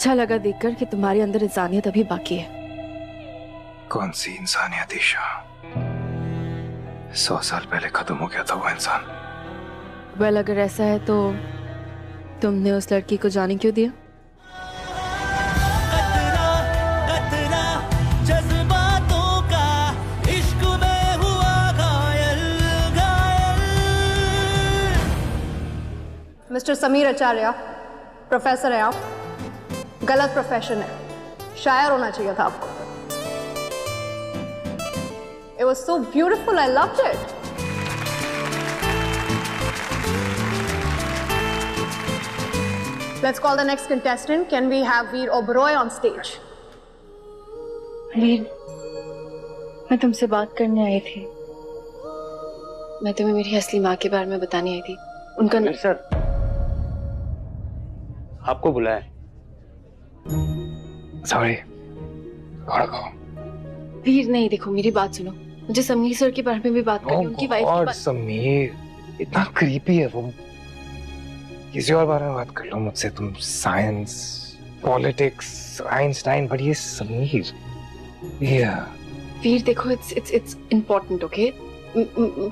अच्छा लगा देखकर कि तुम्हारे अंदर इंसानियत अभी बाकी है। कौन सी इंसानियत ईशा? 100 साल पहले खत्म हो गया था वो इंसान। वेल, अगर ऐसा है तो तुमने उस लड़की को जाने क्यों दिया? मिस्टर समीर आचार्य, प्रोफेसर है आप। गलत प्रोफेशन है, शायर होना चाहिए था आपको। It was so beautiful, I loved it. Let's call the next contestant. Can we have Veer Oberoi on stage? वीर, मैं तुमसे बात करने आई थी। मैं तुम्हें मेरी असली माँ के बारे में बताने आई थी। उनका नाम सर आपको बुलाया। सॉरी। वीर नहीं, देखो मेरी बात सुनो। मुझे समीर सर के बारे में भी बात करनी, उनकी वाइफ की बात। समीर इतना क्रीपी है वो। किसी और बारे में बात कर लो मुझसे। तुम साइंस, पॉलिटिक्स, आइंस्टाइन, but ये समीर। वीर देखो, it's important, okay?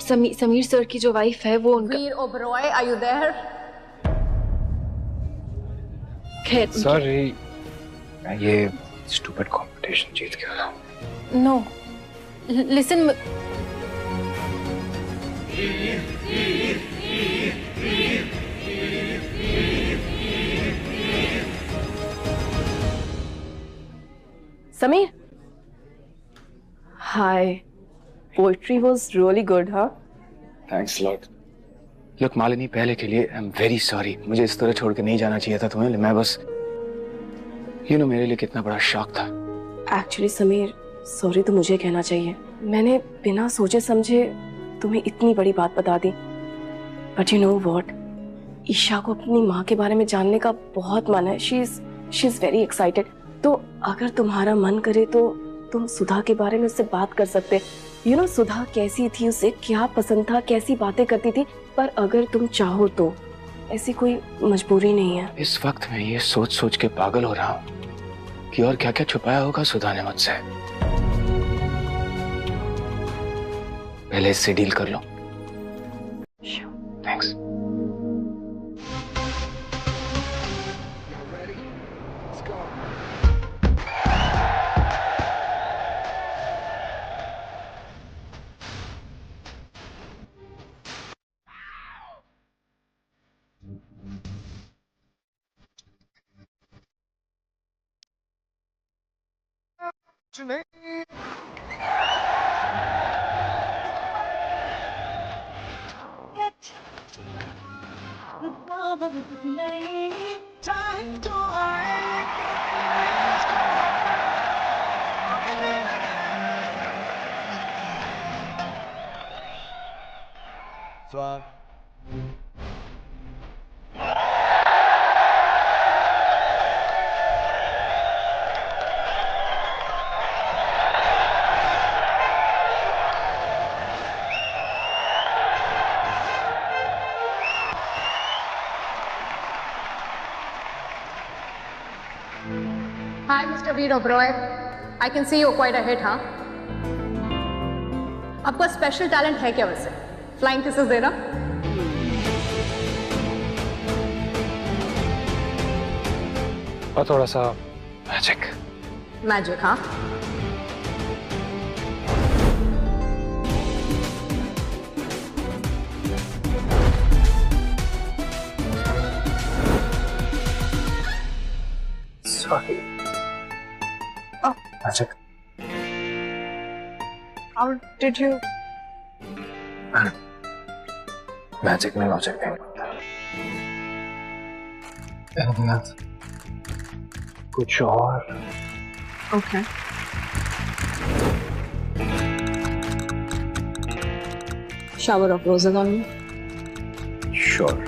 Sameer sir की जो वाइफ है वो उनका। Veer Oberoi, are you there? खैर, सॉरी, ये स्टूपिड कंपटीशन जीत गया। No, listen. Sameer, hi. Poetry was really good, huh? Thanks a lot. Look, Malini, पहले के लिए I'm very sorry. मुझे इस तरह छोड़ के नहीं जाना चाहिए था तुम्हें। मैं बस, मेरे लिए कितना बड़ा शौक था। Actually, Sameer, sorry तो मुझे कहना चाहिए। मैंने बिना सोचे समझे तुम्हें इतनी बड़ी बात बता दी। But you know what? Isha को अपनी माँ के बारे में जानने का बहुत मन है। She's very excited. तो अगर तुम्हारा मन करे तो तुम सुधा के बारे में उससे बात कर सकते। सुधा कैसी थी, उसे क्या पसंद था, कैसी बातें करती थी। पर अगर तुम चाहो तो ऐसी कोई मजबूरी नहीं है। इस वक्त मैं ये सोच सोच के पागल हो रहा हूँ कि और क्या क्या छुपाया होगा सुधा ने मुझसे। पहले इससे डील कर लो। Thanks. Hi, Mr. Veer Oberoi. I can see you're quite a hit, huh? आपका स्पेशल टैलेंट है क्या वैसे? फ्लाइंग किसेस देना? और थोड़ा सा मैजिक। मैजिक, हाँ? Sorry. Oh. Magic. How did you? Magic में logic नहीं होता। Anything else? कुछ और? Okay. Shower of roses on me. Sure.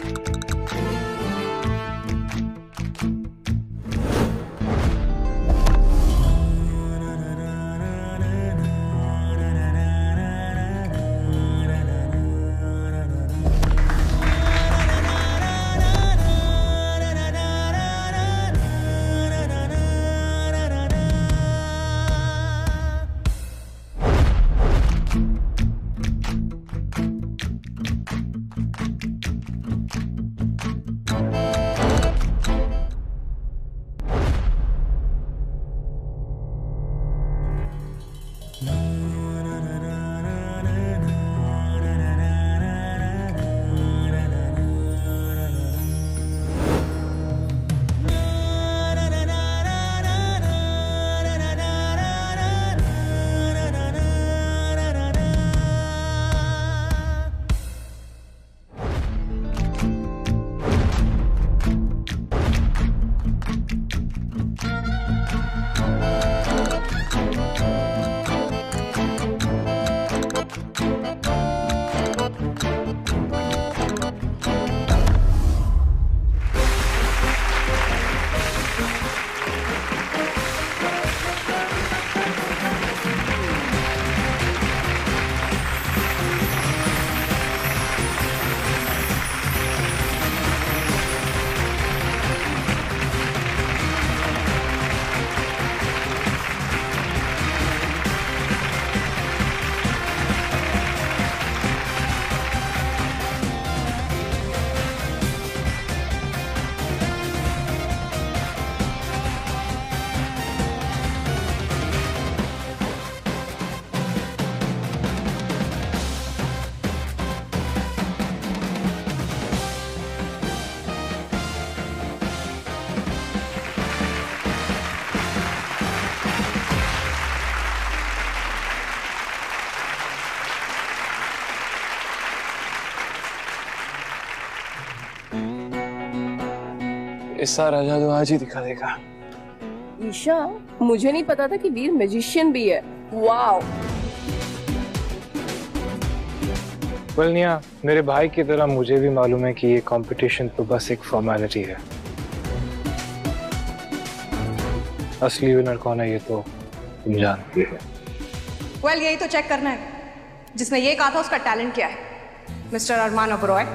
इस सारा जादू आज ही दिखा देगा। ईशा, मुझे नहीं पता था कि वीर मैजिशियन भी है। वाओ। वल्निया, मेरे भाई की तरह मुझे भी मालूम है कि ये कंपटीशन तो बस एक फॉर्मेलिटी है। असली विनर कौन है ये तो तुम जानती है। वेल, यही तो चेक करना है। जिसने ये कहा था उसका टैलेंट क्या है, मिस्टर अरमान ओबरॉय।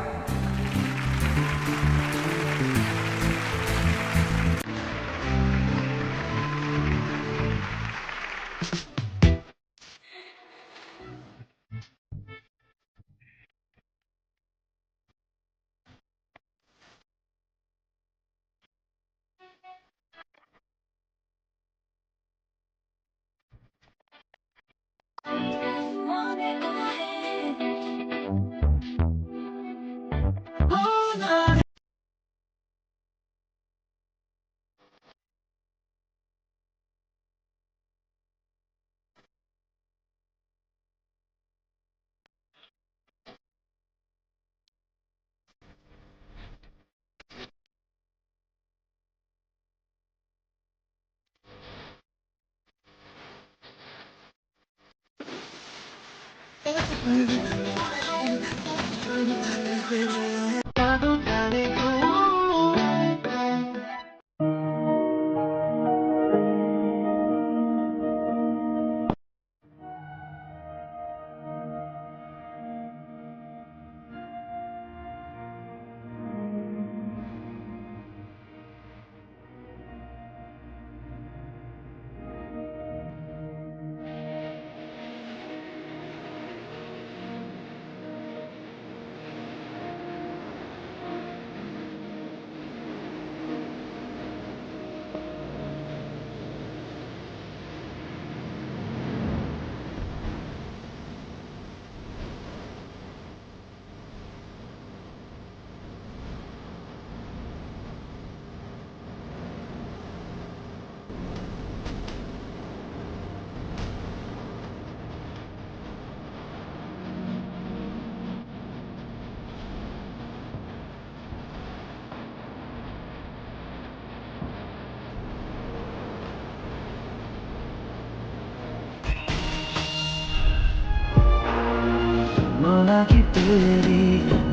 मौला की तेरी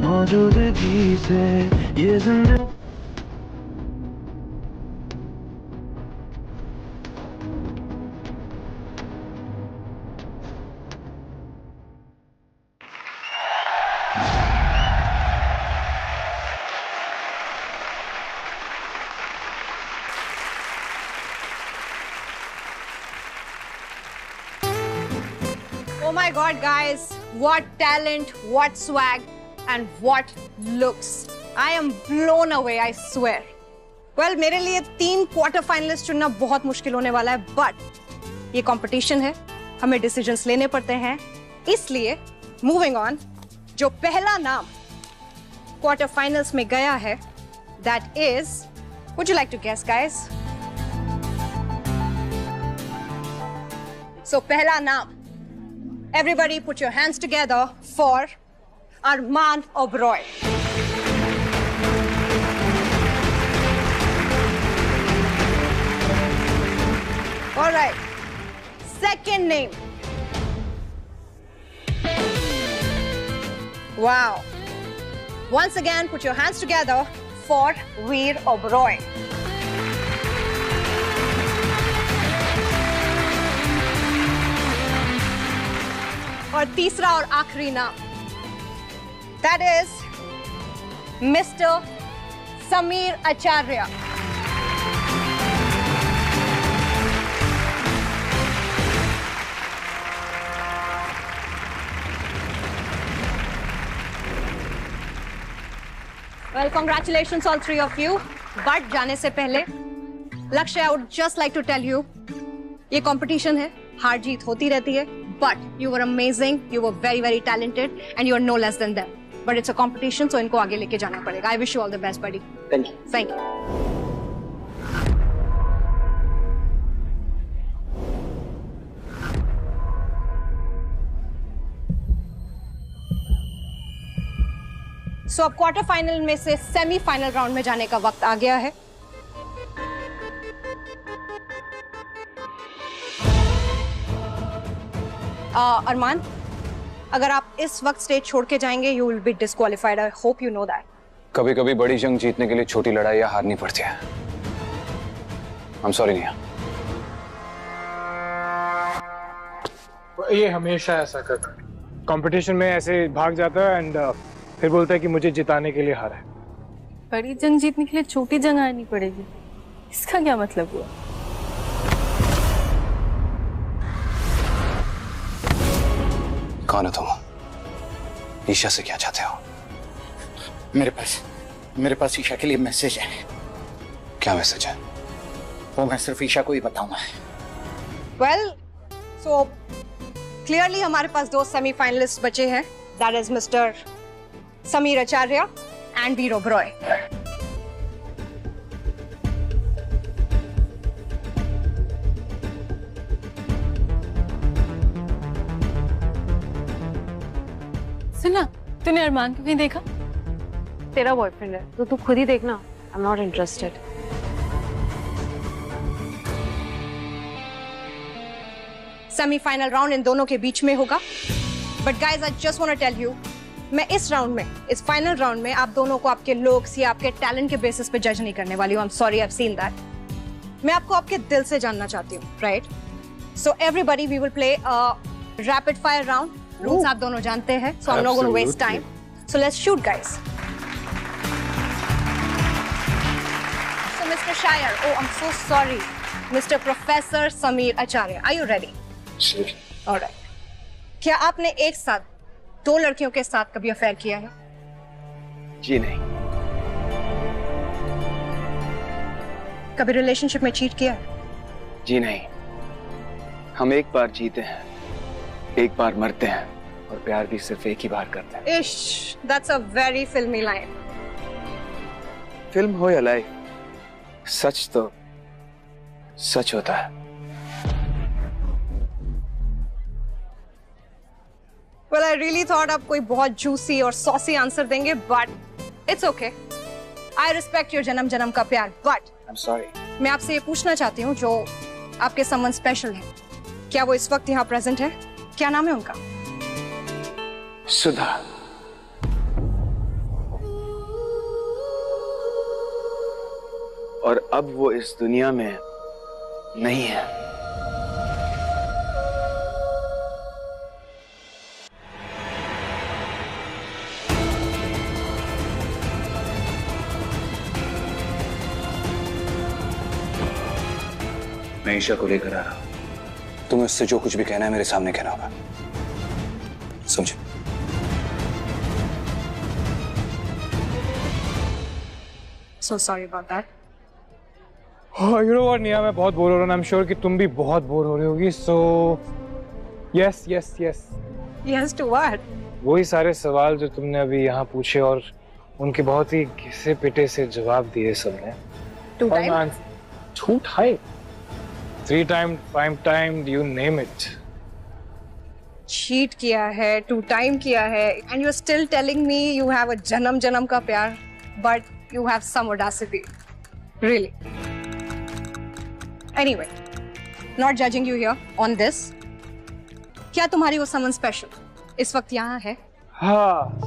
मौजूदगी से ये जिंदगी Oh my God, guys! What talent, what swag, and what looks! I am blown away, I swear. Well, मेरे लिए 3 क्वार्टर फाइनलिस्ट चुनना बहुत मुश्किल होने वाला है, but ये कंपटीशन है, हमें डिसीजंस लेने पड़ते हैं, इसलिए मूविंग ऑन, जो पहला नाम क्वार्टर फाइनल्स में गया है, that is, would you like to guess, guys? So पहला नाम, everybody put your hands together for Arman Oberoi. All right. Second name. Wow. Once again, put your hands together for Veer Oberoi. और तीसरा और आखिरी नाम, that is Mr. Sameer Acharya. Well, congratulations all 3 of you. But जाने से पहले, लक्ष्य, I would just like to tell you, ये competition है, हार जीत होती रहती है. But you were amazing, you were very, very talented, and you are no less than them. But it's a competition, so इनको आगे लेके जाना पड़ेगा. I wish you all the best, buddy. Thank you. Thank you. So अब quarter final में से semifinal round में जाने का वक्त आ गया है. अरमान, अगर आप इस वक्त स्टेज छोड़ के जाएंगे you will be disqualified. I hope you know that. कभी कभी बड़ी जंग जीतने के लिए छोटी लड़ाइयां हारनी पड़ती है। I'm sorry निया। ये हमेशा ऐसा करता है, कंपटीशन में ऐसे भाग जाता है एंड फिर बोलता है कि मुझे जिताने के लिए हारा है। बड़ी जंग जीतने के लिए छोटी जंग आनी पड़ेगी, इसका क्या मतलब हुआ? कौन हो तुम? ईशा से क्या चाहते हो? मेरे पास ईशा के लिए मैसेज है। क्या मैसेज है? वो मैं सिर्फ ईशा को ही बताऊंगा। वेल, सो क्लियरली हमारे पास 2 सेमीफाइनलिस्ट बचे हैं। That is mister Sameer Acharya and Veer Oberoi. सुना, तूने अरमान को कहीं देखा? तेरा बॉयफ्रेंड है तो तू खुद ही देखना। I am not interested. Semifinal round इन दोनों के बीच में होगा। But guys I just want to tell you, मैं इस राउंड में, इस फाइनल राउंड में आप दोनों को आपके लुक्स या आपके टैलेंट के बेसिस पे जज नहीं करने वाली हूँ। I am sorry, I have seen that. मैं आपको आपके दिल से जानना चाहती हूँ, right? So everybody, we will play rapid fire round. Rules आप दोनों जानते हैं, so I'm not going to waste time. So let's shoot, guys. So Mr. Shire, oh I'm so sorry, Mr. Professor Sameer Acharya, are you ready? Sure. All right. क्या आपने एक साथ 2 लड़कियों के साथ कभी अफेयर किया है? जी नहीं। कभी रिलेशनशिप में चीट किया है? जी नहीं। हम एक बार जीते हैं, एक बार मरते हैं और प्यार भी सिर्फ एक ही बार करते हैं। इश, that's a very filmy line. Film हो या लाइफ, सच तो सच होता है। Well, I really thought आप कोई बहुत juicy और saucy आंसर देंगे, but it's okay. I respect your जन्म जन्म का प्यार, but I'm sorry. मैं आपसे ये पूछना चाहती हूँ, जो आपके समवन स्पेशल है, क्या वो इस वक्त यहाँ प्रेजेंट है? क्या नाम है उनका? सुधा। और अब वो इस दुनिया में नहीं है। मैं ईशा को लेकर आ रहा हूं। तुम्हें उससे जो कुछ भी कहना है मेरे सामने कहना होगा, समझे? So sorry about that. You know what, निया, मैं बहुत बोर हो रहा हूँ। I'm sure कि तुम भी बहुत बोर हो रही होगी। So yes, yes, yes. Yes to what? वही सारे सवाल जो तुमने अभी यहाँ पूछे और उनके बहुत ही घिसे पिटे से जवाब दिए सबने। 2 time? 2 time, 3 time, 5 time, you name it. Cheat किया है, 2 time किया है, and you're still telling me you have a जन्म जन्म का प्यार, but you have some audacity. Really? Anyway, not judging you here on this. क्या तुम्हारी वो someone special इस वक्त यहाँ है? हाँ,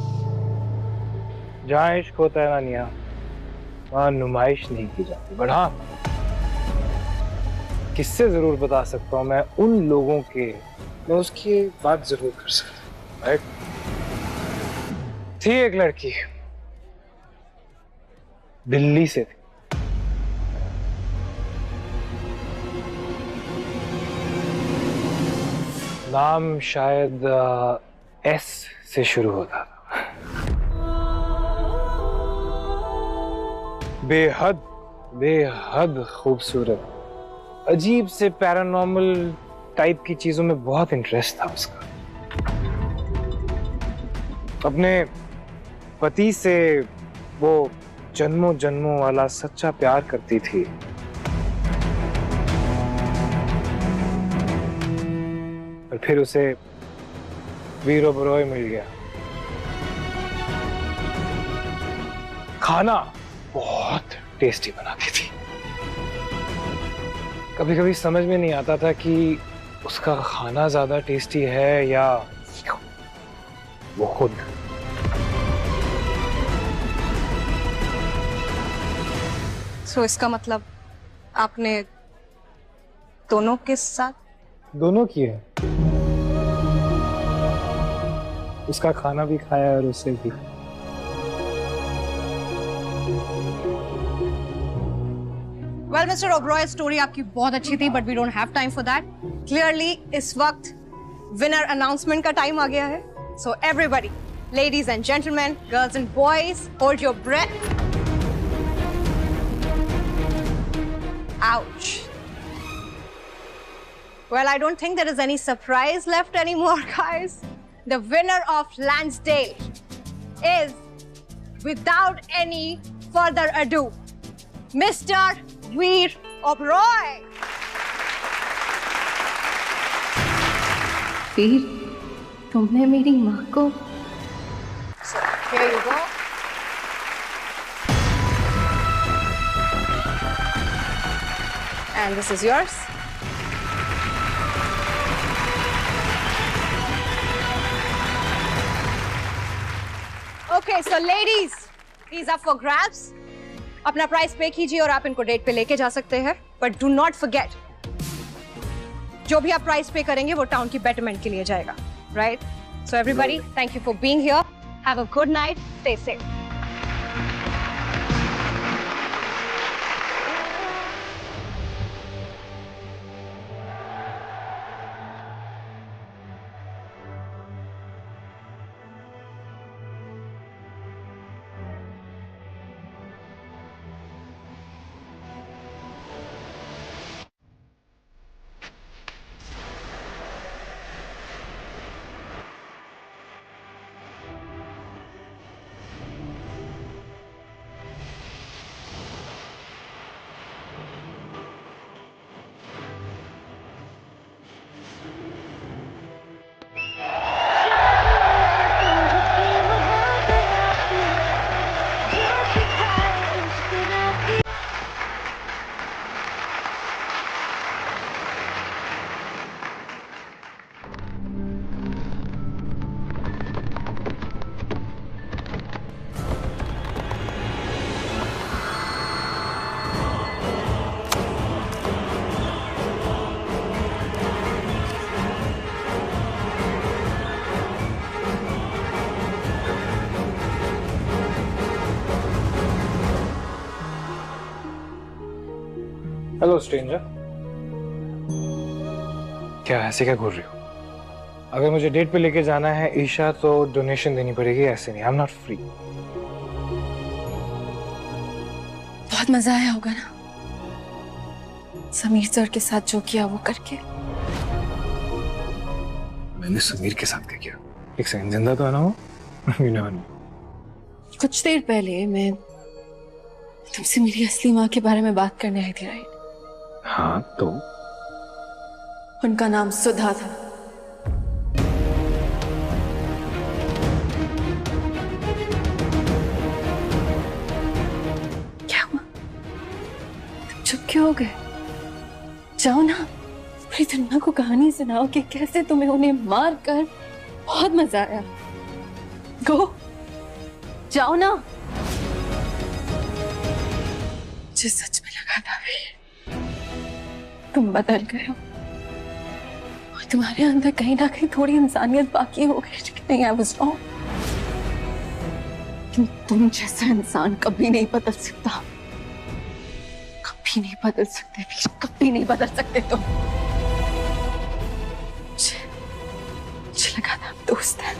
जहाँ इश्क होता है ना निया, वहाँ नुमाइश नहीं की जाती। बट हाँ, किससे जरूर बता सकता हूँ मैं उन लोगों के, मैं उसकी बात जरूर कर सकता हूँ। राइट? थी एक लड़की, दिल्ली से थी। नाम शायद एस से शुरू होता था। बेहद बेहद खूबसूरत, अजीब से पैरानॉर्मल टाइप की चीजों में बहुत इंटरेस्ट था उसका। अपने पति से वो जन्मों जन्मों वाला सच्चा प्यार करती थी। और फिर उसे वीर ओबरॉय मिल गया। खाना बहुत टेस्टी बनाती थी। कभी कभी समझ में नहीं आता था कि उसका खाना ज्यादा टेस्टी है या वो खुद? So, इसका मतलब आपने दोनों के साथ? दोनों की है। उसका खाना भी खाया और उसे भी। Well, Mr. Oberoi, स्टोरी आपकी बहुत अच्छी थी, but we don't have time for that. Clearly, इस वक्त winner announcement का time आ गया है. So everybody, ladies and gentlemen, girls and boys, hold your breath. Ouch. Well, I don't think there is any surprise left anymore, guys. The winner of Lansdale is, without any further ado, Mr. Veer Oberoi. वीर, तुमने मेरी माँ को। So, here you go. And this is yours. Okay, so ladies, he's up for grabs. अपना price पे कीजिए और आप इनको डेट पे लेके जा सकते हैं. But do not forget, जो भी आप प्राइस पे करेंगे वो टाउन की बेटरमेंट के लिए जाएगा, right? So everybody, thank you for being here. Have a good night. Stay safe. Hello stranger, क्या ऐसे क्या घूर रही हो? अगर मुझे डेट पे लेके जाना है ईशा तो डोनेशन देनी पड़ेगी, ऐसे नहीं। आई एम नॉट फ्री। बहुत मजा आया होगा ना समीर सर के साथ जो किया वो करके? मैंने समीर के साथ क्या किया? एक सेकंड, जिंदा तो है ना वो? You never know. कुछ देर पहले मैं तुमसे मेरी असली माँ के बारे में बात करने आई थी, राइट? हाँ, तो उनका नाम सुधा था। क्या हुआ? तुम चुप क्यों हो गए? जाओ ना, पूरी दुनिया को कहानी सुनाओ कि कैसे तुम्हें उन्हें मार कर बहुत मजा आया। गो, जाओ ना। मुझे सच में लगा था तुम बदल गए हो और तुम्हारे अंदर कहीं ना कहीं थोड़ी इंसानियत बाकी हो गई। नहीं, आई वाज रॉन्ग। तुम जैसा इंसान कभी नहीं बदल सकता, कभी नहीं बदल सकते, कभी नहीं बदल सकते तुम। मुझे लगा था हम दोस्त हैं।